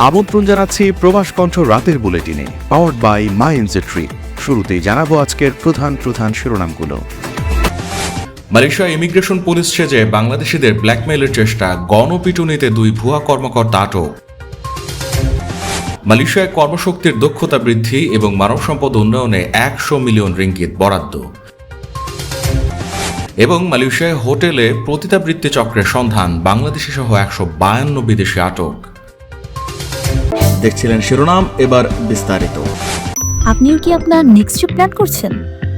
আমন্ত্রণ জানাচ্ছি প্রবাস কণ্ঠ রাতের বুলেটিনে, powered by My NJ Trip. শুরুতেই জানাবো আজকের প্রধান শিরোনামগুলো। মালয়েশিয়া ইমিগ্রেশন পুলিশ সেজে বাংলাদেশিদের ব্ল্যাকমেইলের চেষ্টা, গণপিটুনিতে 2 ভুয়া কর্মকর্তা আটক। মালয়েশিয়ায় কর্মশক্তির দক্ষতা বৃদ্ধি এবং মানব সম্পদ উন্নয়নে 100 মিলিয়ন রিঙ্গিত বরাদ্দ। এবং মালয়েশিয়ায় হোটেলে পতিতাবৃত্তি চক্রের সন্ধান, বাংলাদেশি সহ 152 বিদেশি আটক। দেখছিলেন শিরোনাম, এবার বিস্তারিত। আপনিও কি আপনার নেক্সট ট্রিপ প্ল্যান করছেন?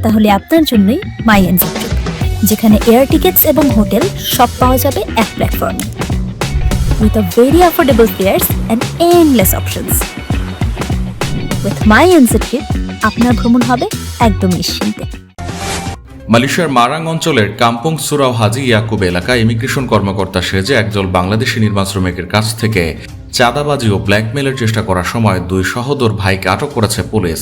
তাহলে আপনার জন্যই মাই এনজে ট্রিপ, যেখানে এয়ার টিকেটস এবং হোটেল সব পাওয়া যাবে এক প্ল্যাটফর্মে, with a very affordable fares and endless options. With my NJ trip আপনার ভ্রমণ হবে একদম নিশ্চিন্তে। মালয়েশিয়ার মারাং অঞ্চলের কাম্পং সুরাও হাজি ইয়াকুব এলাকায় ইমিগ্রেশন কর্মকর্তা সেজে একদল বাংলাদেশি নির্মাণ শ্রমিকের কাছ থেকে চাঁদাবাজি ও ব্ল্যাকমেইলের চেষ্টা করার সময় 2 সহোদর ভাইকে আটক করেছে পুলিশ।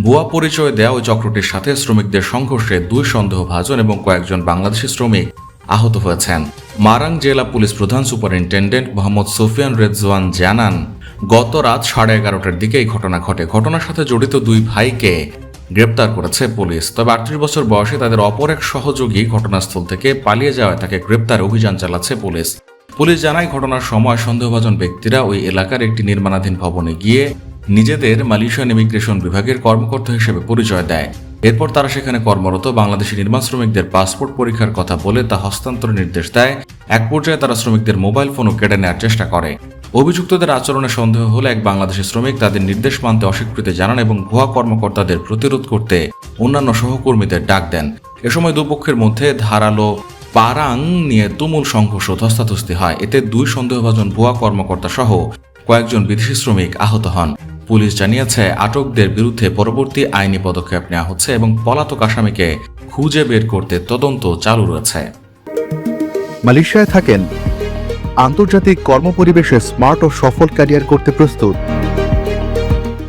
ভুয়া পরিচয় দেওয়া ওই চক্রটির সাথে শ্রমিকদের সংঘর্ষে 2 সন্দেহভাজন এবং কয়েকজন বাংলাদেশি শ্রমিক আহত হয়েছেন। মারাং জেলা পুলিশ প্রধান সুপারিনটেন্ডেন্ট মোহাম্মদ সুফিয়ান রেজওয়ান জানান, গত রাত 11:30টার দিকে এই ঘটনা ঘটে। ঘটনার সাথে জড়িত 2 ভাইকে গ্রেপ্তার করেছে পুলিশ। তবে 38 বছর বয়সে তাদের অপর এক সহযোগী ঘটনাস্থল থেকে পালিয়ে যাওয়ায় তাকে গ্রেপ্তার অভিযান চালাচ্ছে পুলিশ। পুলিশ জানায়, ঘটনার সময় সন্দেহভাজন ব্যক্তিরা ওই এলাকার একটি নির্মাণাধীন ভবনে গিয়ে নিজেদের মালয়েশিয়ান ইমিগ্রেশন বিভাগের কর্মকর্তা হিসেবে পরিচয় দেয়। এরপর তারা সেখানে কর্মরত বাংলাদেশি নির্মাণ শ্রমিকদের পাসপোর্ট পরীক্ষার কথা বলে তা হস্তান্তরের নির্দেশ দেয়। এক পর্যায়ে তারা শ্রমিকদের মোবাইল ফোনও কেড়ে নেওয়ার চেষ্টা করে। অভিযুক্তদের আচরণে সন্দেহ হলে এক বাংলাদেশি শ্রমিক তাদের নির্দেশ মানতে অস্বীকৃতি জানান এবং ভুয়া কর্মকর্তাদের প্রতিরোধ করতে অন্যান্য সহকর্মীদের ডাক দেন। এ সময় দুপক্ষের মধ্যে ধারালো পারাং নিয়ে তুমুল সংঘর্ষ, ধস্তাধস্তি হয়। এতে 2 সন্দেহভাজন ভুয়া কর্মকর্তা সহ কয়েকজন বিদেশি শ্রমিক আহত হন। পুলিশ জানিয়েছে, আটকদের বিরুদ্ধে পরবর্তী আইনি পদক্ষেপ নেওয়া হচ্ছে এবং পলাতক আসামিকে খুঁজে বের করতে তদন্ত চালু রয়েছে। মালয়েশিয়ায় থাকেন, আন্তর্জাতিক কর্মপরিবেশে স্মার্ট ও সফল ক্যারিয়ার করতে প্রস্তুত?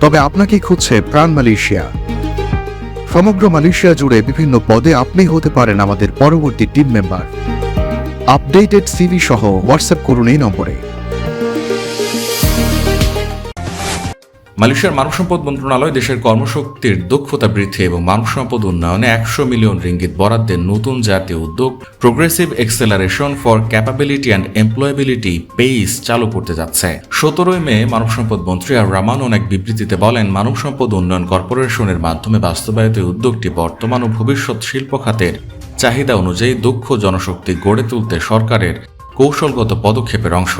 তবে আপনাকে খুঁজছে প্রাণ মালয়েশিয়া। সমগ্র মালয়েশিয়া জুড়ে বিভিন্ন পদে আপনি হতে পারেন আমাদের পরবর্তী টিম মেম্বার। আপডেটেড সিভি সহ হোয়াটসঅ্যাপ করুন এই নম্বরে। মালয়েশিয়ার মানব সম্পদ মন্ত্রণালয় দেশের কর্মশক্তির দক্ষতা বৃদ্ধি এবং মানব সম্পদ উন্নয়নে 100 মিলিয়ন রিঙ্গিত বরাদ্দের নতুন জাতীয় উদ্যোগ progressive acceleration for capability and employability pace চালু করতে যাচ্ছে। 17 মে মানব সম্পদ মন্ত্রী আর রামানন এক বিবৃতিতে বলেন, মানব সম্পদ উন্নয়ন কর্পোরেশনের মাধ্যমে বাস্তবায়িত এই উদ্যোগটি বর্তমান ও ভবিষ্যৎ শিল্প খাতের চাহিদা অনুযায়ী দক্ষ জনশক্তি গড়ে তুলতে সরকারের কৌশলগত পদক্ষেপের অংশ।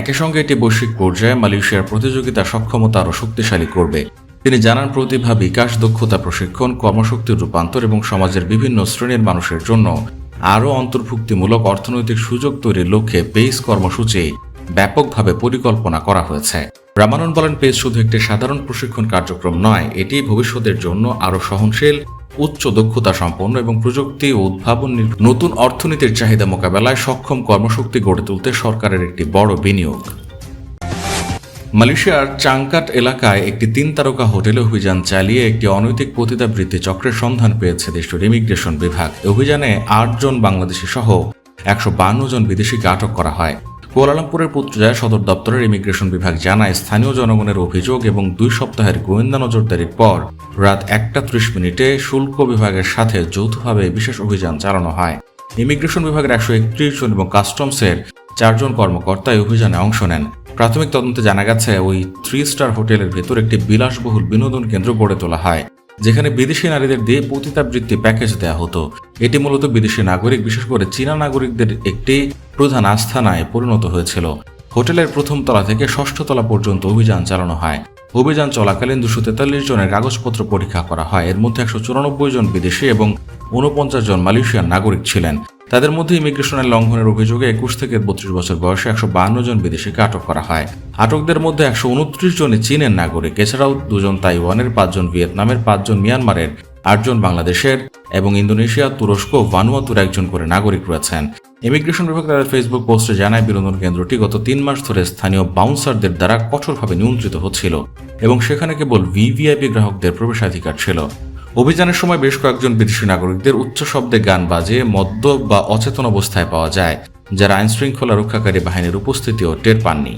একই সঙ্গে এটি বৈশ্বিক পর্যায়ে মালয়েশিয়ার প্রতিযোগিতা সক্ষমতা আরও শক্তিশালী করবে। তিনি জানান, প্রতিভা বিকাশ, দক্ষতা প্রশিক্ষণ, কর্মশক্তির রূপান্তর এবং সমাজের বিভিন্ন শ্রেণীর মানুষের জন্য আরও অন্তর্ভুক্তিমূলক অর্থনৈতিক সুযোগ তৈরির লক্ষ্যে পেইস কর্মসূচি ব্যাপকভাবে পরিকল্পনা করা হয়েছে। রামানন বলেন, পেইস শুধু একটি সাধারণ প্রশিক্ষণ কার্যক্রম নয়, এটি ভবিষ্যতের জন্য আরও সহনশীল, উচ্চ দক্ষতা সম্পন্ন এবং প্রযুক্তি ও উদ্ভাবন নতুন অর্থনীতির চাহিদা মোকাবেলায় সক্ষম কর্মশক্তি গড়ে তুলতে সরকারের একটি বড় বিনিয়োগ। মালয়েশিয়ার চাংকাট এলাকায় একটি 3 তারকা হোটেলে অভিযান চালিয়ে একটি অনৈতিক পতিতাবৃত্তি চক্রের সন্ধান পেয়েছে দেশটির ইমিগ্রেশন বিভাগ। অভিযানে 8 জন বাংলাদেশি সহ 152 জন বিদেশিকে আটক করা হয়। কুয়ালালামপুরের পুত্রজায়া সদর দপ্তরের ইমিগ্রেশন বিভাগ জানায়, স্থানীয় জনগণের অভিযোগ এবং 2 সপ্তাহের গোয়েন্দা নজরদারির পর রাত 1:30 শুল্ক বিভাগের সাথে যৌথভাবে বিশেষ অভিযান চালানো হয়। ইমিগ্রেশন বিভাগের 131 জন এবং কাস্টমসের 4 জন কর্মকর্তা এই অভিযানে অংশ নেন। প্রাথমিক তদন্তে জানা গেছে, ওই 3 স্টার হোটেলের ভেতর একটি বিলাসবহুল বিনোদন কেন্দ্র গড়ে তোলা হয়, যেখানে বিদেশি নারীদের দিয়ে পতিতাবৃত্তি প্যাকেজ দেওয়া হতো। এটি মূলত বিদেশি নাগরিক, বিশেষ করে চীনা নাগরিকদের একটি প্রধান আস্থানায় পরিণত হয়েছিল। হোটেলের 1ম তলা থেকে 6ষ্ঠ তলা পর্যন্ত অভিযান চালানো হয়। অভিযান চলাকালীন 243 জনের কাগজপত্র পরীক্ষা করা হয়। এর মধ্যে 194 জন বিদেশি এবং 49 জন মালয়েশিয়ান নাগরিক ছিলেন। তাদের মধ্যে ইমিগ্রেশনের লঙ্ঘনের অভিযোগে 21 থেকে 32 বছর বয়সে 152 জন বিদেশিকে আটক করা হয়। আটকদের মধ্যে 129 জনই চীনের নাগরিক। এছাড়াও 2 জন তাইওয়ানের, 5 জন ভিয়েতনামের, 5 জন মিয়ানমারের, 8 জন বাংলাদেশের এবং ইন্দোনেশিয়া, তুরস্ক ও ভানুয়াতুর 1 জন করে নাগরিক রয়েছেন। ইমিগ্রেশন বিভাগ তাদের ফেসবুক পোস্টে জানায়, বিনোদন কেন্দ্রটি গত 3 মাস ধরে স্থানীয় বাউন্সারদের দ্বারা কঠোরভাবে নিয়ন্ত্রিত হচ্ছিল এবং সেখানে কেবল ভিভিআইপি গ্রাহকদের প্রবেশাধিকার ছিল। অভিযানের সময় বেশ কয়েকজন বিদেশি নাগরিকদের উচ্চ শব্দে গান বাজিয়ে মদ্য বা অচেতন অবস্থায় পাওয়া যায়, যারা আইনশৃঙ্খলা রক্ষাকারী বাহিনীর উপস্থিতিও টের পাননি।